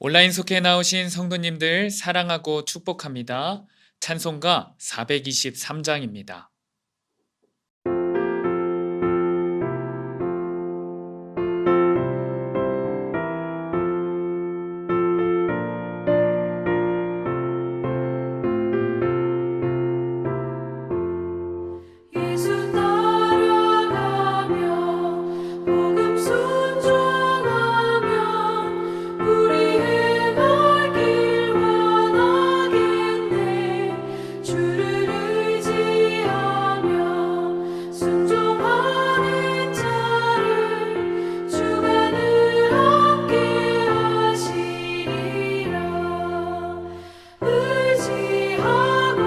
온라인 속에 나오신 성도님들 사랑하고 축복합니다. 찬송가 423장입니다. 예수 따라가며 복음 순종하며 우리 행할 길 원하겠네. 주를 의지하며 순종하는 자를 주가 늘 함께 하시리라. 의지하고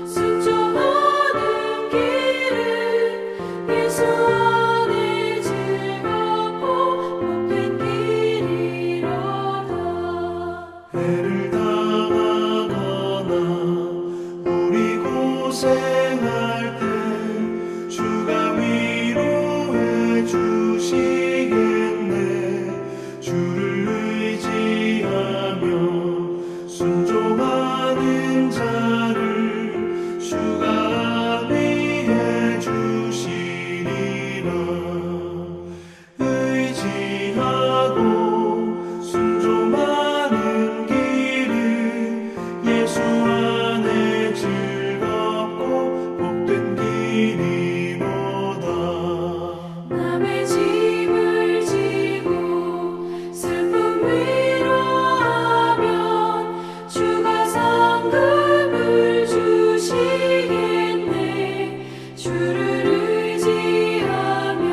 순종하는 길은 예수 안에 즐겁고 복된 길이로다. 해를 당하거나 우리 고생할 때 주가 위로해 주시겠네. 주를 의지하며 순종하는 자를 주가 위해 주시리라. 의지하고 순종하는 길은 예수 안에 즐겁고 복된 길이로다. 남의 짐을 지고 슬픔 위로하면 주가 상급을 주시겠네. 주를 의지하며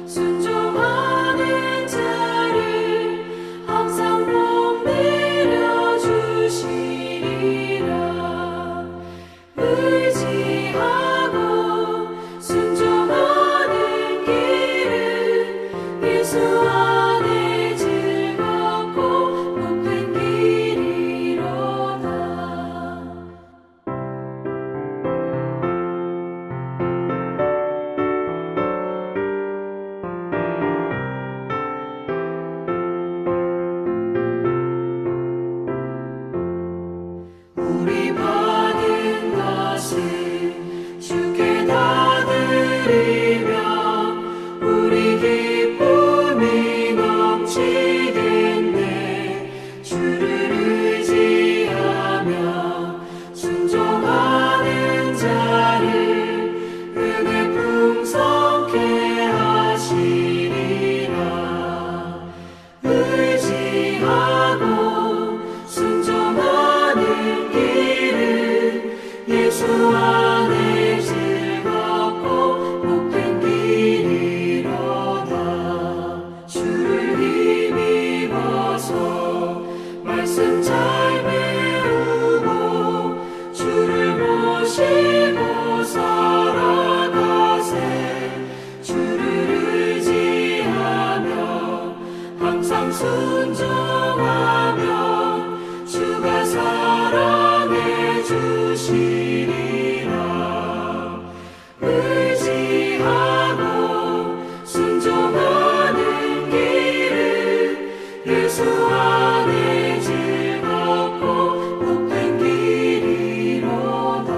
순종하는 자를 항상 복 내려 주시리라. 의지하고 순종하는 길은 예수 안에 즐겁고 복된 길이로다. 우리 받은 것을 주께 다 드리며 우리 기쁨이 넘치겠네. 주를 의지하며 순종하는 자를 은혜 풍성케 하시리라. 의지하고 순종하는 길은 예수 안에 즐겁고 복된 길이로다. 주를 힘입어서 말씀 잘 배우고 주를 모시고 살아가세. 주를 의지하며 항상 순종하며 주가 사랑해 주시리라. 의지하고 순종하는 길은 예수 안에 즐겁고 복된 길이로다.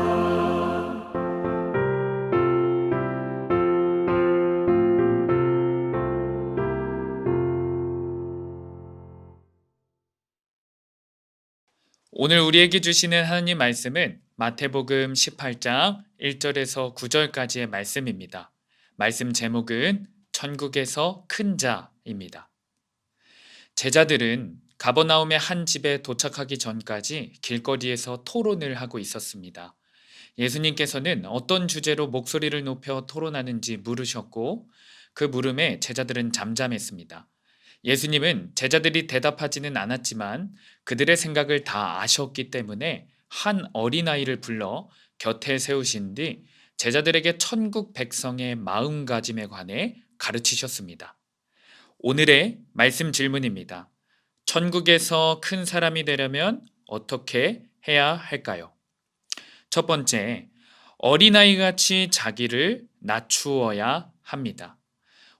오늘 우리에게 주시는 하나님 말씀은 마태복음 18장 1절에서 9절까지의 말씀입니다. 말씀 제목은 천국에서 큰 자입니다. 제자들은 가버나움의 한 집에 도착하기 전까지 길거리에서 토론을 하고 있었습니다. 예수님께서는 어떤 주제로 목소리를 높여 토론하는지 물으셨고 그 물음에 제자들은 잠잠했습니다. 예수님은 제자들이 대답하지는 않았지만 그들의 생각을 다 아셨기 때문에 한 어린아이를 불러 곁에 세우신 뒤 제자들에게 천국 백성의 마음가짐에 관해 가르치셨습니다. 오늘의 말씀 질문입니다. 천국에서 큰 사람이 되려면 어떻게 해야 할까요? 첫 번째, 어린아이같이 자기를 낮추어야 합니다.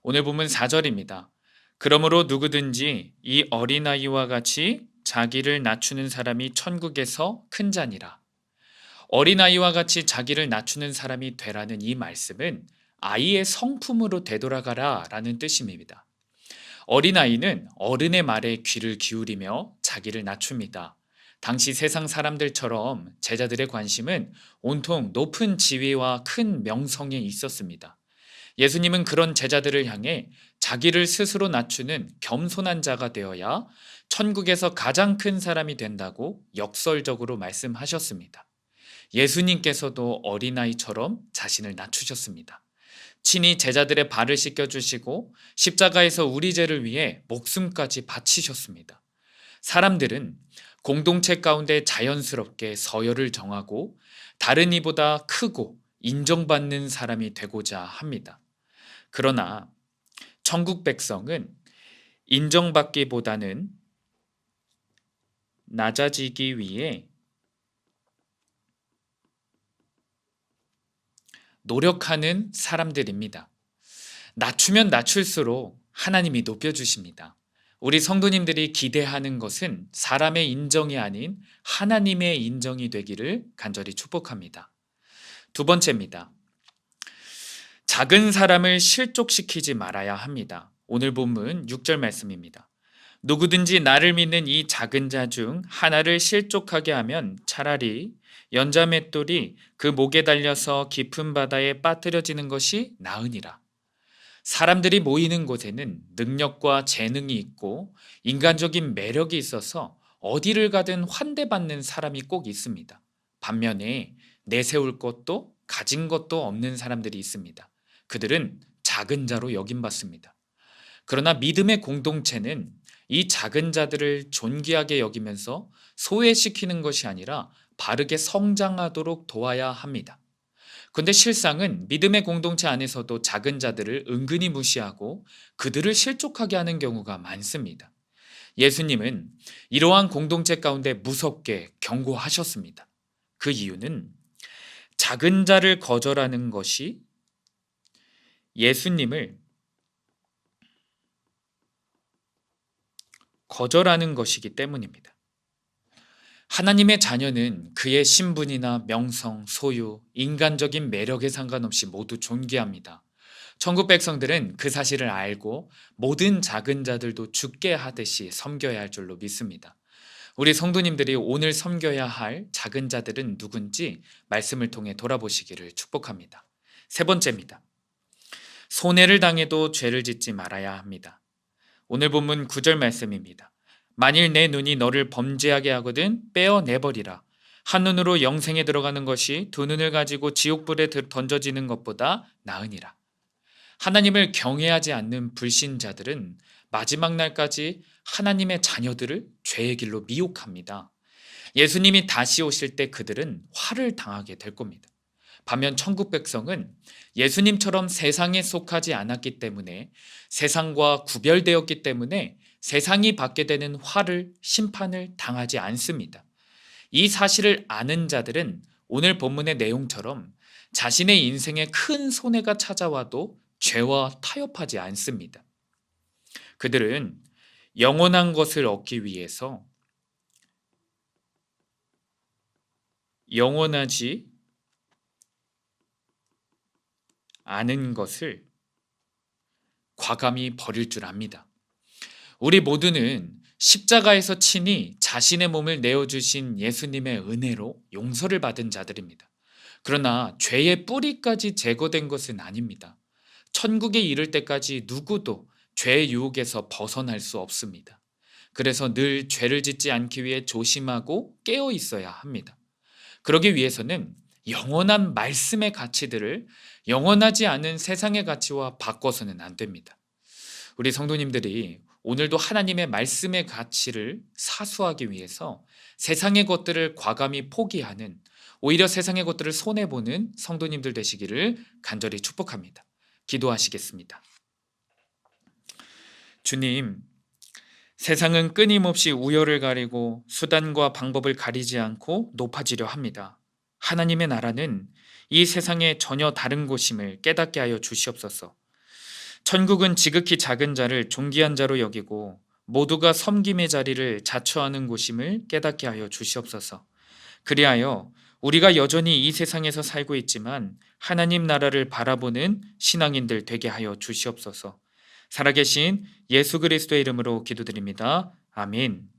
오늘 본문 4절입니다. 그러므로 누구든지 이 어린아이와 같이 자기를 낮추는 사람이 천국에서 큰 자니라. 어린아이와 같이 자기를 낮추는 사람이 되라는 이 말씀은 아이의 성품으로 되돌아가라 라는 뜻입니다. 어린아이는 어른의 말에 귀를 기울이며 자기를 낮춥니다. 당시 세상 사람들처럼 제자들의 관심은 온통 높은 지위와 큰 명성에 있었습니다. 예수님은 그런 제자들을 향해 자기를 스스로 낮추는 겸손한 자가 되어야 천국에서 가장 큰 사람이 된다고 역설적으로 말씀하셨습니다. 예수님께서도 어린아이처럼 자신을 낮추셨습니다. 친히 제자들의 발을 씻겨주시고 십자가에서 우리 죄를 위해 목숨까지 바치셨습니다. 사람들은 공동체 가운데 자연스럽게 서열을 정하고 다른 이보다 크고 인정받는 사람이 되고자 합니다. 그러나 천국 백성은 인정받기보다는 낮아지기 위해 노력하는 사람들입니다. 낮추면 낮출수록 하나님이 높여주십니다. 우리 성도님들이 기대하는 것은 사람의 인정이 아닌 하나님의 인정이 되기를 간절히 축복합니다. 두 번째입니다. 작은 사람을 실족시키지 말아야 합니다. 오늘 본문 6절 말씀입니다. 누구든지 나를 믿는 이 작은 자 중 하나를 실족하게 하면 차라리 연자맷돌이 그 목에 달려서 깊은 바다에 빠뜨려지는 것이 나으니라. 사람들이 모이는 곳에는 능력과 재능이 있고 인간적인 매력이 있어서 어디를 가든 환대받는 사람이 꼭 있습니다. 반면에 내세울 것도 가진 것도 없는 사람들이 있습니다. 그들은 작은 자로 여김받습니다. 그러나 믿음의 공동체는 이 작은 자들을 존귀하게 여기면서 소외시키는 것이 아니라 바르게 성장하도록 도와야 합니다. 그런데 실상은 믿음의 공동체 안에서도 작은 자들을 은근히 무시하고 그들을 실족하게 하는 경우가 많습니다. 예수님은 이러한 공동체 가운데 무섭게 경고하셨습니다. 그 이유는 작은 자를 거절하는 것이 예수님을 거절하는 것이기 때문입니다. 하나님의 자녀는 그의 신분이나 명성, 소유, 인간적인 매력에 상관없이 모두 존귀합니다. 천국 백성들은 그 사실을 알고 모든 작은 자들도 죽게 하듯이 섬겨야 할 줄로 믿습니다. 우리 성도님들이 오늘 섬겨야 할 작은 자들은 누군지 말씀을 통해 돌아보시기를 축복합니다. 세 번째입니다. 손해를 당해도 죄를 짓지 말아야 합니다. 오늘 본문 9절 말씀입니다. 만일 내 눈이 너를 범죄하게 하거든 빼어내버리라. 한 눈으로 영생에 들어가는 것이 두 눈을 가지고 지옥불에 던져지는 것보다 나으니라. 하나님을 경외하지 않는 불신자들은 마지막 날까지 하나님의 자녀들을 죄의 길로 미혹합니다. 예수님이 다시 오실 때 그들은 화를 당하게 될 겁니다. 반면 천국 백성은 예수님처럼 세상에 속하지 않았기 때문에 세상과 구별되었기 때문에 세상이 받게 되는 화를, 심판을 당하지 않습니다. 이 사실을 아는 자들은 오늘 본문의 내용처럼 자신의 인생에 큰 손해가 찾아와도 죄와 타협하지 않습니다. 그들은 영원한 것을 얻기 위해서 영원하지 않은 것을 과감히 버릴 줄 압니다. 우리 모두는 십자가에서 친히 자신의 몸을 내어주신 예수님의 은혜로 용서를 받은 자들입니다. 그러나 죄의 뿌리까지 제거된 것은 아닙니다. 천국에 이를 때까지 누구도 죄의 유혹에서 벗어날 수 없습니다. 그래서 늘 죄를 짓지 않기 위해 조심하고 깨어 있어야 합니다. 그러기 위해서는 영원한 말씀의 가치들을 영원하지 않은 세상의 가치와 바꿔서는 안 됩니다. 우리 성도님들이 오늘도 하나님의 말씀의 가치를 사수하기 위해서 세상의 것들을 과감히 포기하는, 오히려 세상의 것들을 손해보는 성도님들 되시기를 간절히 축복합니다. 기도하시겠습니다. 주님, 세상은 끊임없이 우열을 가리고 수단과 방법을 가리지 않고 높아지려 합니다. 하나님의 나라는 이 세상에 전혀 다른 곳임을 깨닫게 하여 주시옵소서. 천국은 지극히 작은 자를 존귀한 자로 여기고 모두가 섬김의 자리를 자처하는 곳임을 깨닫게 하여 주시옵소서. 그리하여 우리가 여전히 이 세상에서 살고 있지만 하나님 나라를 바라보는 신앙인들 되게 하여 주시옵소서. 살아계신 예수 그리스도의 이름으로 기도드립니다. 아멘.